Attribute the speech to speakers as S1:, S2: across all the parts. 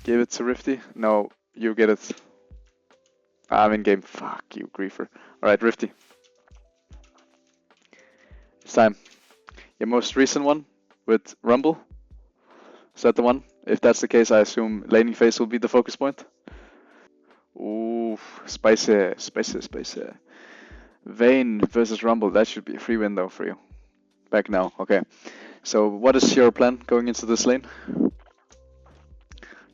S1: Give it to Rifty. No, you get it. I'm in game. Fuck you, griefer. Alright, Rifty. It's time. Your most recent one with Rumble. Is that the one? If that's the case, I assume laning phase will be the focus point. Ooh, spicy, spicy, spicy. Vayne versus Rumble. That should be a free win though for you. Back now. Okay. So what is your plan going into this lane?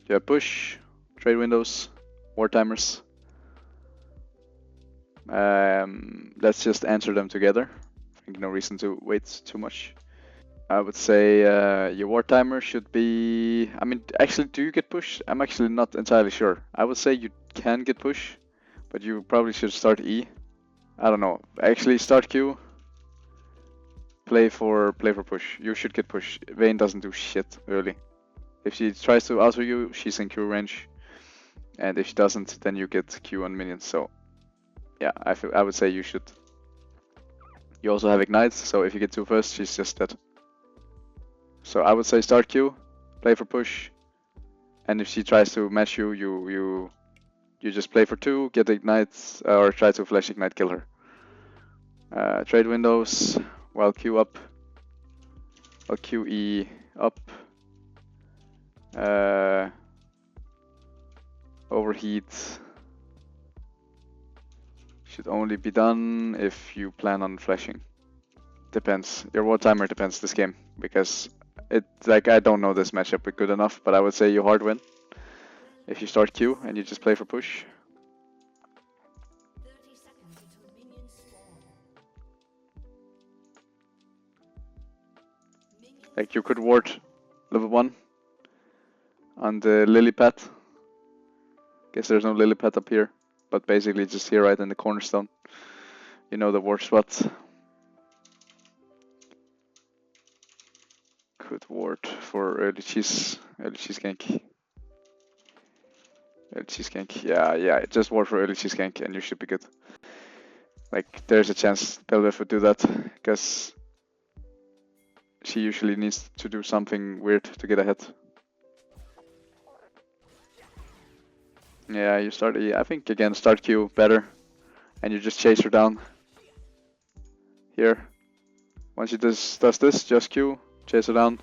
S1: You have push, trade windows, war timers. Let's just answer them together. I think no reason to wait too much. I would say your war timer should be... I mean, actually, do you get push? I'm actually not entirely sure. I would say you can get push, but you probably should start E. I don't know. Actually, start Q. Play for push. You should get push. Vayne doesn't do shit early. If she tries to auto you, she's in Q range. And if she doesn't, then you get Q on minions. So, yeah, I would say you should. You also have Ignite, so if you get 2 first, she's just dead. So I would say start Q, play for push, and if she tries to match you, you just play for 2, get Ignite, or try to flash Ignite, kill her. Trade windows, while Q up, while QE up. Overheat should only be done if you plan on flashing. Depends. Your war timer depends this game, because I don't know this matchup good enough, but I would say you hard win if you start Q and you just play for push. Like you could ward level 1 on the lily pad. Guess there's no lily pad up here, but basically just here right in the cornerstone. You know the ward spot. Could ward for early cheese gank. Early cheese gank, yeah, just ward for early cheese gank and you should be good. Like there's a chance Belveth would do that, because she usually needs to do something weird to get ahead. Yeah, you start E. I think again start Q better, and you just chase her down. Here, once she does this, just Q, chase her down.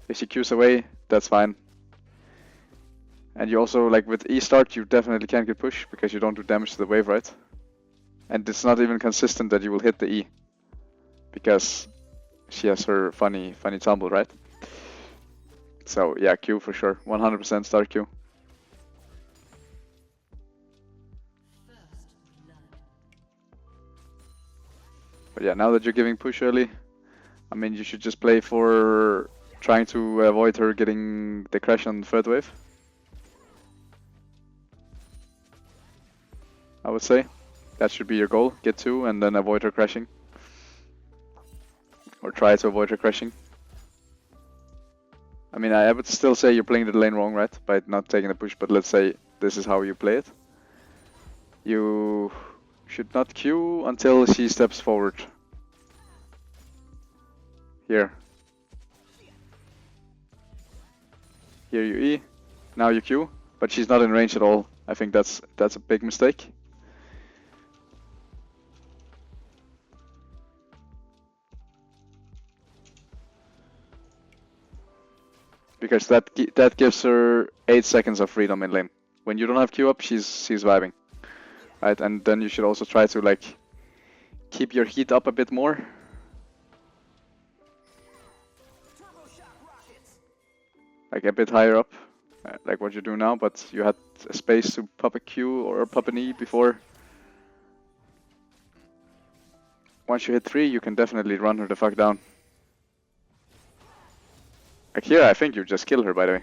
S1: If she Qs away, that's fine. And you also, like with E start, you definitely can't get push because you don't do damage to the wave, right? And it's not even consistent that you will hit the E, because she has her funny tumble, right? So yeah, Q for sure, 100% start Q. But yeah, now that you're giving push early, I mean, you should just play for trying to avoid her getting the crash on the third wave. I would say that should be your goal. Get 2 and then avoid her crashing. Or try to avoid her crashing. I mean, I would still say you're playing the lane wrong, right? By not taking the push, but let's say this is how you play it. You should not Q until she steps forward. Here. Here you E. Now you Q, but she's not in range at all. I think that's a big mistake. Because that gives her 8 seconds of freedom in lane. When you don't have Q up, she's vibing. Right, and then you should also try to like keep your heat up a bit more. Like a bit higher up, like what you do now, but you had a space to pop a Q or pop an E before. Once you hit 3, you can definitely run her the fuck down. Like here, I think you just kill her, by the way.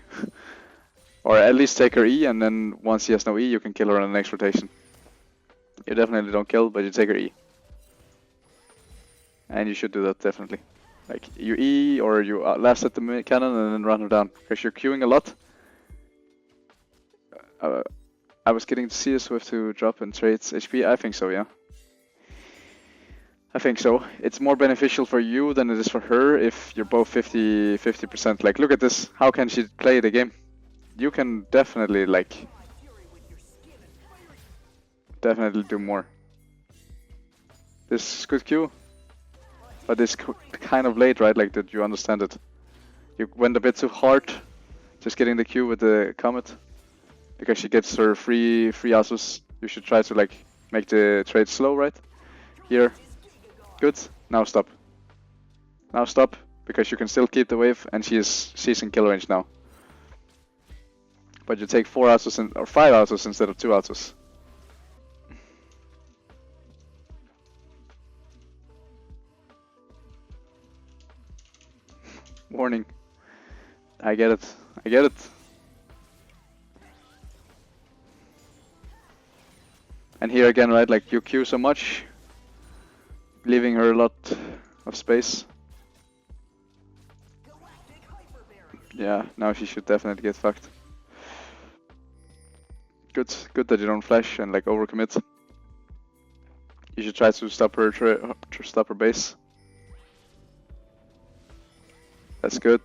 S1: Or at least take her E, and then once she has no E, you can kill her on the next rotation. You definitely don't kill, but you take her E. And you should do that, definitely. Like, you E, or you last at the cannon and then run her down. Because you're queuing a lot. I was getting to see a Swift to drop and trades HP. I think so, yeah. I think so. It's more beneficial for you than it is for her if you're both 50%. Like, look at this. How can she play the game? you can definitely like definitely do more. This is good Q, but it's kind of late, right? Like, did you understand it? You went a bit too hard, just getting the Q with the Comet, because she gets her free Asus. You should try to like make the trade slow, right? Here, good. Now stop. Now stop, because you can still keep the wave, and she's in kill range now. But you take 4 Asus or 5 Asus instead of 2 Asus. Warning. I get it. I get it. And here again, right, like you Q so much, leaving her a lot of space. Yeah, now she should definitely get fucked. Good that you don't flash and like overcommit. You should try to stop her base. That's good.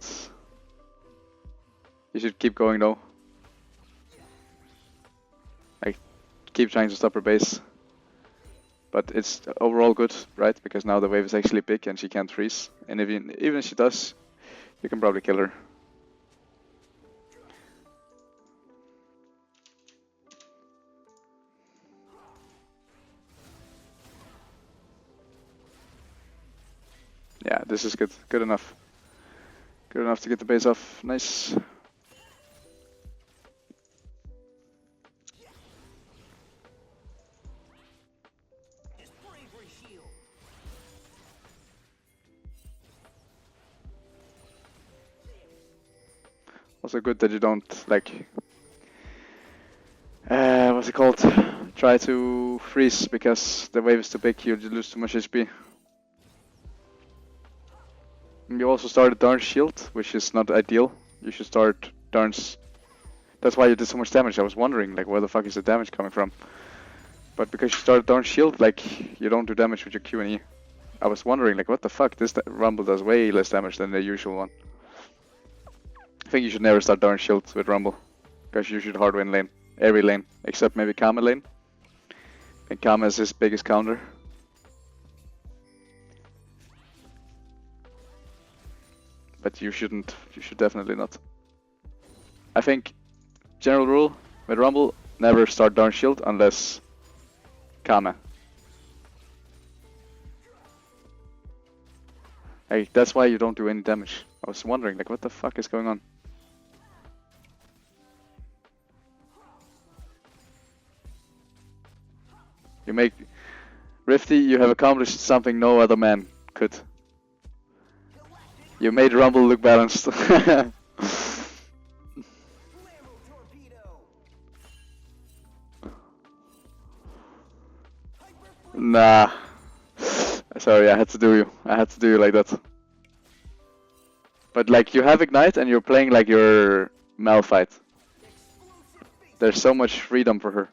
S1: You should keep going though. Like, keep trying to stop her base. But it's overall good, right? Because now the wave is actually big and she can't freeze. And even if she does, you can probably kill her. Yeah, this is good. Good enough. Good enough to get the base off. Nice. Also good that you don't like what's it called? Try to freeze because the wave is too big, you'll lose too much HP. And you also started Darn's shield, which is not ideal. You should start Darn's. That's why you did so much damage. I was wondering like where the fuck is the damage coming from? But because you started Darn's shield, like you don't do damage with your Q and E. I was wondering like what the fuck, this Rumble does way less damage than the usual one. I think you should never start Darn's shield with Rumble, because you should hard win lane. Every lane, except maybe Kama lane. And Kama is his biggest counter. But you shouldn't, you should definitely not. I think, general rule with Rumble, never start Darn Shield unless Kama. Hey, that's why you don't do any damage. I was wondering, like, what the fuck is going on? You make... Rifty, you have accomplished something no other man could. You made Rumble look balanced. Nah. Sorry, I had to do you. I had to do you like that. But like, you have Ignite and you're playing like you're Malphite. There's so much freedom for her.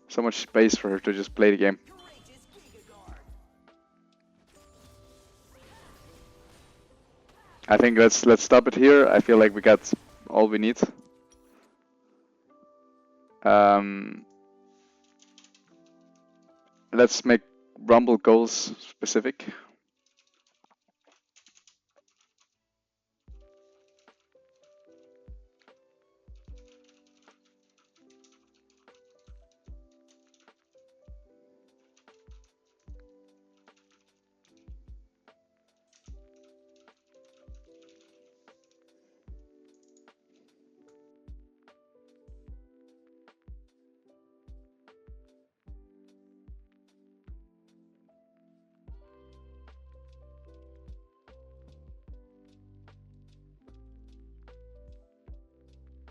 S1: So much space for her to just play the game. I think let's stop it here. I feel like we got all we need. Let's make Rumble goals specific.